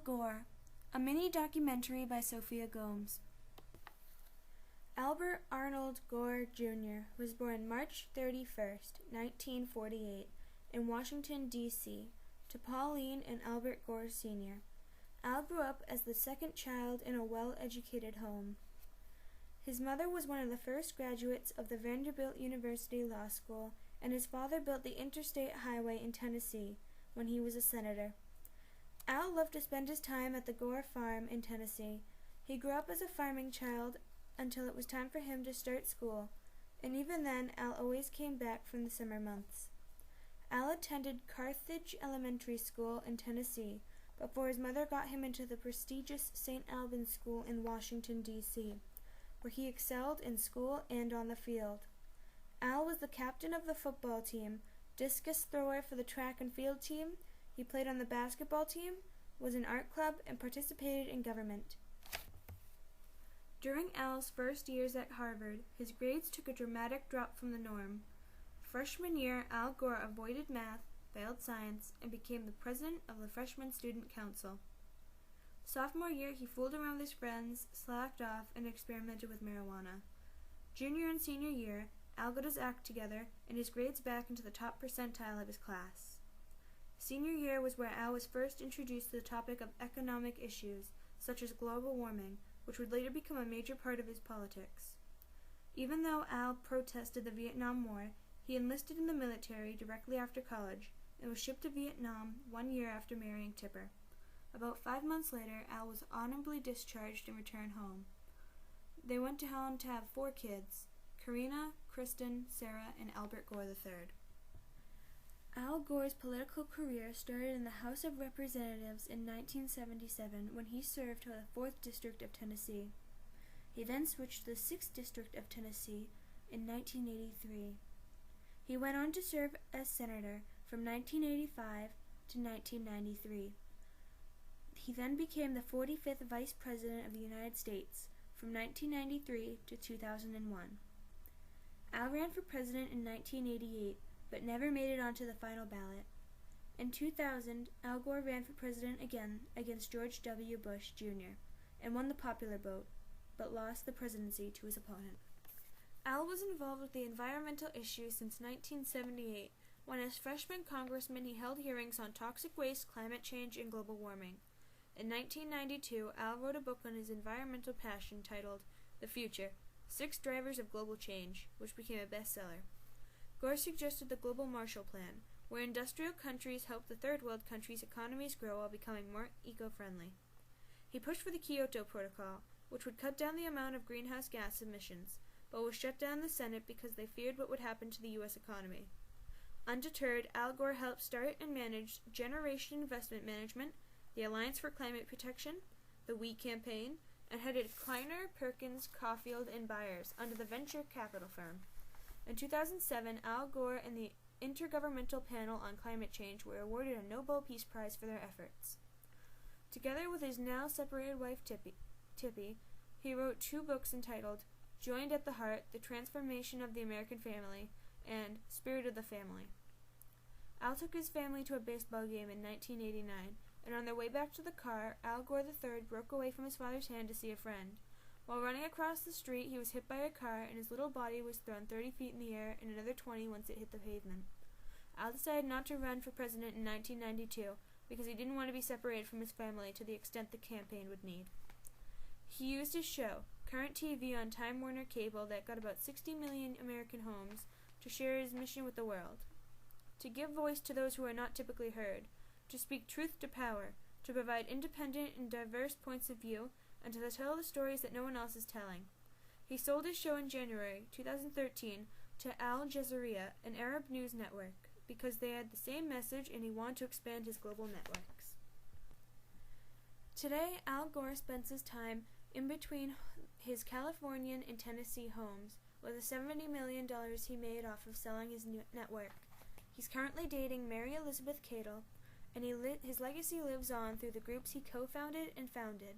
Gore, a mini-documentary by Sophia Gomes. Albert Arnold Gore, Jr. was born March 31st, 1948, in Washington, D.C., to Pauline and Albert Gore, Sr. Al grew up as the second child in a well-educated home. His mother was one of the first graduates of the Vanderbilt University Law School, and his father built the interstate highway in Tennessee when he was a senator. Al loved to spend his time at the Gore farm in Tennessee. He grew up as a farming child until it was time for him to start school, and even then Al always came back from the summer months. Al attended Carthage Elementary School in Tennessee before his mother got him into the prestigious St. Albans School in Washington, D.C., where he excelled in school and on the field. Al was the captain of the football team, discus thrower for the track and field team. He played on the basketball team, was in art club, and participated in government. During Al's first years at Harvard, his grades took a dramatic drop from the norm. Freshman year, Al Gore avoided math, failed science, and became the president of the Freshman Student Council. Sophomore year, he fooled around with his friends, slacked off, and experimented with marijuana. Junior and senior year, Al got his act together, and his grades back into the top percentile of his class. Senior year was where Al was first introduced to the topic of economic issues, such as global warming, which would later become a major part of his politics. Even though Al protested the Vietnam War, he enlisted in the military directly after college and was shipped to Vietnam 1 year after marrying Tipper. About 5 months later, Al was honorably discharged and returned home. They went on to have 4 kids: Karina, Kristen, Sarah, and Albert Gore III. Al Gore's political career started in the House of Representatives in 1977 when he served for the 4th District of Tennessee. He then switched to the 6th District of Tennessee in 1983. He went on to serve as senator from 1985 to 1993. He then became the 45th Vice President of the United States from 1993 to 2001. Al ran for president in 1988, but never made it onto the final ballot. In 2000, Al Gore ran for president again against George W. Bush, Jr., and won the popular vote, but lost the presidency to his opponent. Al was involved with the environmental issues since 1978, when as freshman congressman he held hearings on toxic waste, climate change, and global warming. In 1992, Al wrote a book on his environmental passion titled The Future: 6 Drivers of Global Change, which became a bestseller. Gore suggested the Global Marshall Plan, where industrial countries help the Third World countries' economies grow while becoming more eco-friendly. He pushed for the Kyoto Protocol, which would cut down the amount of greenhouse gas emissions, but was shut down in the Senate because they feared what would happen to the U.S. economy. Undeterred, Al Gore helped start and manage Generation Investment Management, the Alliance for Climate Protection, the We Campaign, and headed Kleiner, Perkins, Caulfield, and Byers under the venture capital firm. In 2007, Al Gore and the Intergovernmental Panel on Climate Change were awarded a Nobel Peace Prize for their efforts. Together with his now separated wife Tippi, he wrote 2 books entitled Joined at the Heart: The Transformation of the American Family and Spirit of the Family. Al took his family to a baseball game in 1989, and on their way back to the car, Al Gore III broke away from his father's hand to see a friend. While running across the street, he was hit by a car, and his little body was thrown 30 feet in the air and another 20 once it hit the pavement. Al decided not to run for president in 1992 because he didn't want to be separated from his family to the extent the campaign would need. He used his show, Current TV on Time Warner Cable that got about 60 million American homes, to share his mission with the world. To give voice to those who are not typically heard, to speak truth to power, to provide independent and diverse points of view, and to tell the stories that no one else is telling. He sold his show in January 2013 to Al Jazeera, an Arab news network, because they had the same message and he wanted to expand his global networks. Today, Al Gore spends his time in between his Californian and Tennessee homes with the $70 million he made off of selling his network. He's currently dating Mary Elizabeth Cadle, and his legacy lives on through the groups he co-founded and founded.